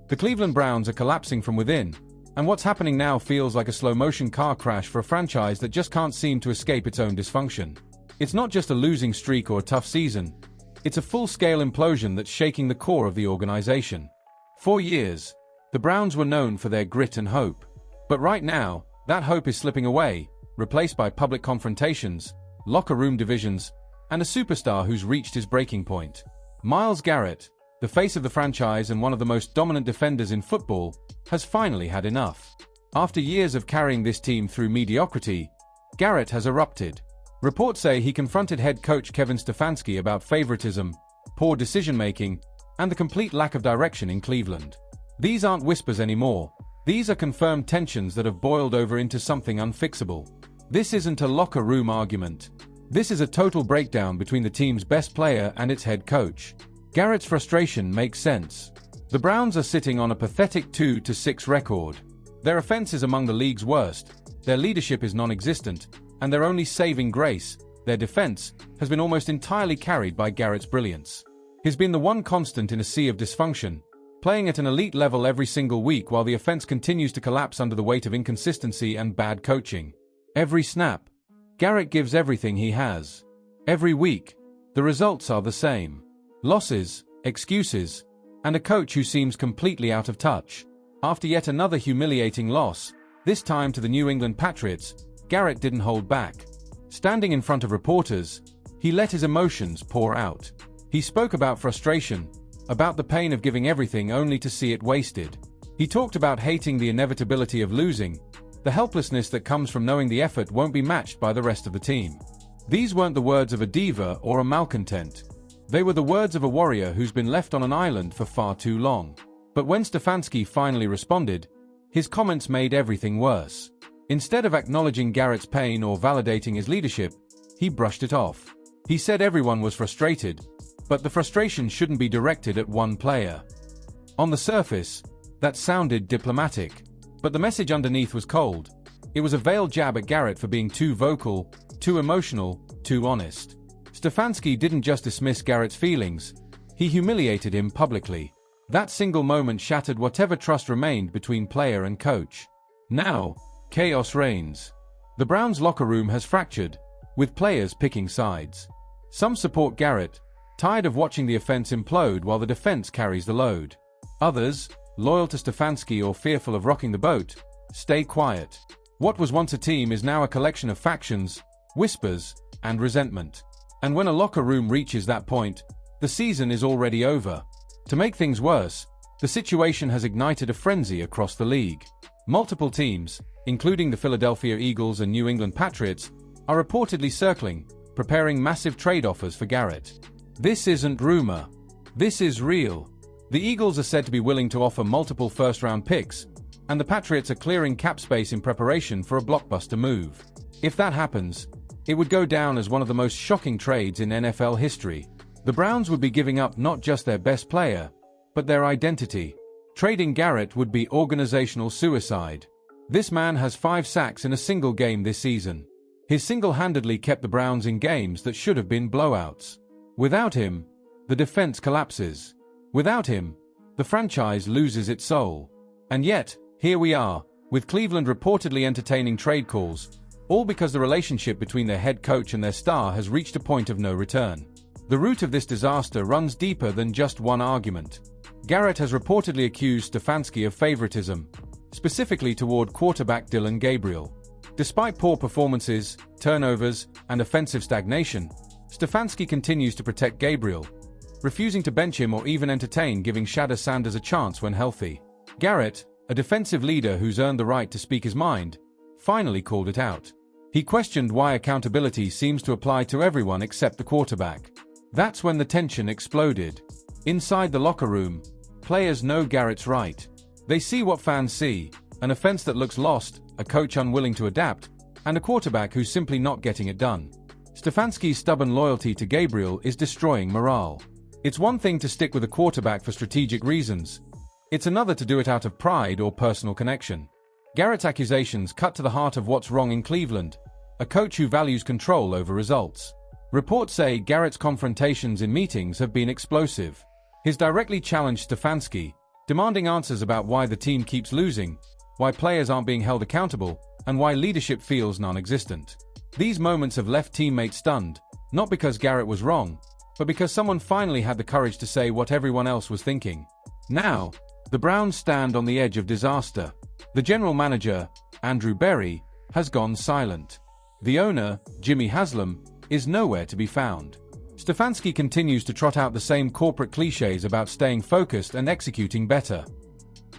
The Cleveland Browns are collapsing from within, and what's happening now feels like a slow-motion car crash for a franchise that just can't seem to escape its own dysfunction. It's not just a losing streak or a tough season. It's a full-scale implosion that's shaking the core of the organization. For years, the Browns were known for their grit and hope. But right now, that hope is slipping away, replaced by public confrontations, locker room divisions, and a superstar who's reached his breaking point. Myles Garrett, the face of the franchise and one of the most dominant defenders in football, has finally had enough. After years of carrying this team through mediocrity, Garrett has erupted. Reports say he confronted head coach Kevin Stefanski about favoritism, poor decision-making, and the complete lack of direction in Cleveland. These aren't whispers anymore. These are confirmed tensions that have boiled over into something unfixable. This isn't a locker room argument. This is a total breakdown between the team's best player and its head coach. Garrett's frustration makes sense. The Browns are sitting on a pathetic 2-6 record. Their offense is among the league's worst, their leadership is non-existent, and their only saving grace, their defense, has been almost entirely carried by Garrett's brilliance. He's been the one constant in a sea of dysfunction, playing at an elite level every single week while the offense continues to collapse under the weight of inconsistency and bad coaching. Every snap, Garrett gives everything he has. Every week, the results are the same. Losses, excuses, and a coach who seems completely out of touch. After yet another humiliating loss, this time to the New England Patriots, Garrett didn't hold back. Standing in front of reporters, he let his emotions pour out. He spoke about frustration, about the pain of giving everything only to see it wasted. He talked about hating the inevitability of losing, the helplessness that comes from knowing the effort won't be matched by the rest of the team. These weren't the words of a diva or a malcontent. They were the words of a warrior who's been left on an island for far too long. But when Stefanski finally responded, his comments made everything worse. Instead of acknowledging Garrett's pain or validating his leadership, he brushed it off. He said everyone was frustrated, but the frustration shouldn't be directed at one player. On the surface, that sounded diplomatic, but the message underneath was cold. It was a veiled jab at Garrett for being too vocal, too emotional, too honest. Stefanski didn't just dismiss Garrett's feelings, he humiliated him publicly. That single moment shattered whatever trust remained between player and coach. Now, chaos reigns. The Browns' locker room has fractured, with players picking sides. Some support Garrett, tired of watching the offense implode while the defense carries the load. Others, loyal to Stefanski or fearful of rocking the boat, stay quiet. What was once a team is now a collection of factions, whispers, and resentment. And when a locker room reaches that point, the season is already over. To make things worse, the situation has ignited a frenzy across the league. Multiple teams, including the Philadelphia Eagles and New England Patriots, are reportedly circling, preparing massive trade offers for Garrett. This isn't rumor. This is real. The Eagles are said to be willing to offer multiple first-round picks, and the Patriots are clearing cap space in preparation for a blockbuster move. If that happens, it would go down as one of the most shocking trades in NFL history. The Browns would be giving up not just their best player, but their identity. Trading Garrett would be organizational suicide. This man has 5 sacks in a single game this season. He single-handedly kept the Browns in games that should have been blowouts. Without him, the defense collapses. Without him, the franchise loses its soul. And yet, here we are, with Cleveland reportedly entertaining trade calls, all because the relationship between their head coach and their star has reached a point of no return. The root of this disaster runs deeper than just one argument. Garrett has reportedly accused Stefanski of favoritism, specifically toward quarterback Dillon Gabriel. Despite poor performances, turnovers, and offensive stagnation, Stefanski continues to protect Gabriel, refusing to bench him or even entertain giving Shedeur Sanders a chance when healthy. Garrett, a defensive leader who's earned the right to speak his mind, finally called it out. He questioned why accountability seems to apply to everyone except the quarterback. That's when the tension exploded. Inside the locker room, players know Garrett's right. They see what fans see, an offense that looks lost, a coach unwilling to adapt, and a quarterback who's simply not getting it done. Stefanski's stubborn loyalty to Gabriel is destroying morale. It's one thing to stick with a quarterback for strategic reasons. It's another to do it out of pride or personal connection. Garrett's accusations cut to the heart of what's wrong in Cleveland, a coach who values control over results. Reports say Garrett's confrontations in meetings have been explosive. He's directly challenged Stefanski, demanding answers about why the team keeps losing, why players aren't being held accountable, and why leadership feels non-existent. These moments have left teammates stunned, not because Garrett was wrong, but because someone finally had the courage to say what everyone else was thinking. Now, the Browns stand on the edge of disaster. The general manager, Andrew Berry, has gone silent. The owner, Jimmy Haslam, is nowhere to be found. Stefanski continues to trot out the same corporate cliches about staying focused and executing better.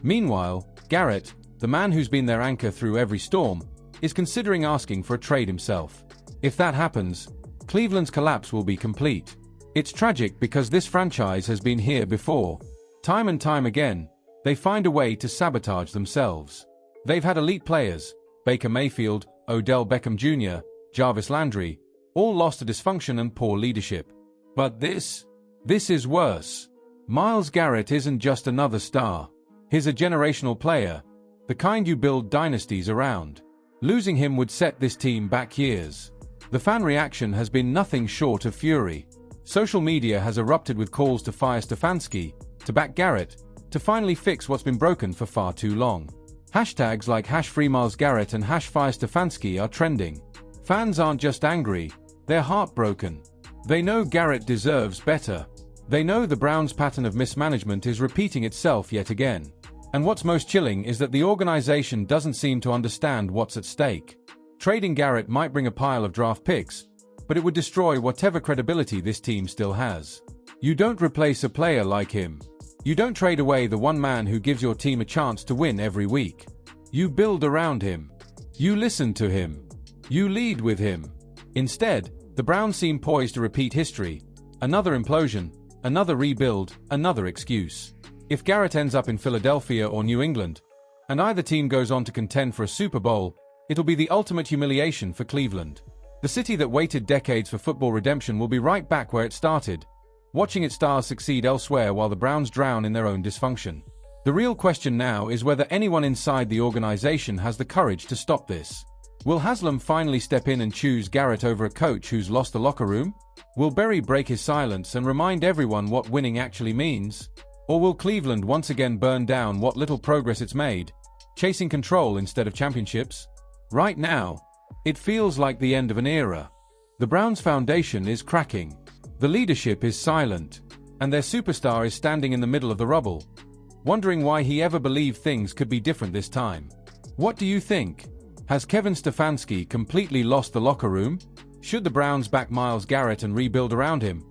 Meanwhile, Garrett, the man who's been their anchor through every storm, is considering asking for a trade himself. If that happens, Cleveland's collapse will be complete. It's tragic because this franchise has been here before. Time and time again, they find a way to sabotage themselves. They've had elite players, Baker Mayfield, Odell Beckham Jr., Jarvis Landry, all lost to dysfunction and poor leadership. But this is worse. Myles Garrett isn't just another star. He's a generational player, the kind you build dynasties around. Losing him would set this team back years. The fan reaction has been nothing short of fury. Social media has erupted with calls to fire Stefanski, to back Garrett, to finally fix what's been broken for far too long. Hashtags like #FreeMylesGarrett and #FireStefanski are trending. Fans aren't just angry, they're heartbroken. They know Garrett deserves better. They know the Browns' pattern of mismanagement is repeating itself yet again. And what's most chilling is that the organization doesn't seem to understand what's at stake. Trading Garrett might bring a pile of draft picks, but it would destroy whatever credibility this team still has. You don't replace a player like him. You don't trade away the one man who gives your team a chance to win every week. You build around him. You listen to him. You lead with him. Instead, the Browns seem poised to repeat history. Another implosion, another rebuild, another excuse. If Garrett ends up in Philadelphia or New England, and either team goes on to contend for a Super Bowl, it'll be the ultimate humiliation for Cleveland. The city that waited decades for football redemption will be right back where it started, watching its stars succeed elsewhere while the Browns drown in their own dysfunction. The real question now is whether anyone inside the organization has the courage to stop this. Will Haslam finally step in and choose Garrett over a coach who's lost the locker room? Will Berry break his silence and remind everyone what winning actually means? Or will Cleveland once again burn down what little progress it's made, chasing control instead of championships? Right now, it feels like the end of an era. The Browns' foundation is cracking. The leadership is silent, and their superstar is standing in the middle of the rubble, wondering why he ever believed things could be different this time. What do you think? Has Kevin Stefanski completely lost the locker room? Should the Browns back Myles Garrett and rebuild around him?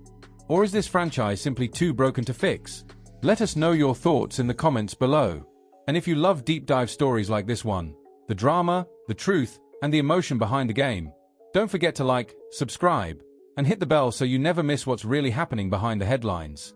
Or is this franchise simply too broken to fix? Let us know your thoughts in the comments below. And if you love deep dive stories like this one, the drama, the truth, and the emotion behind the game, don't forget to like, subscribe, and hit the bell so you never miss what's really happening behind the headlines.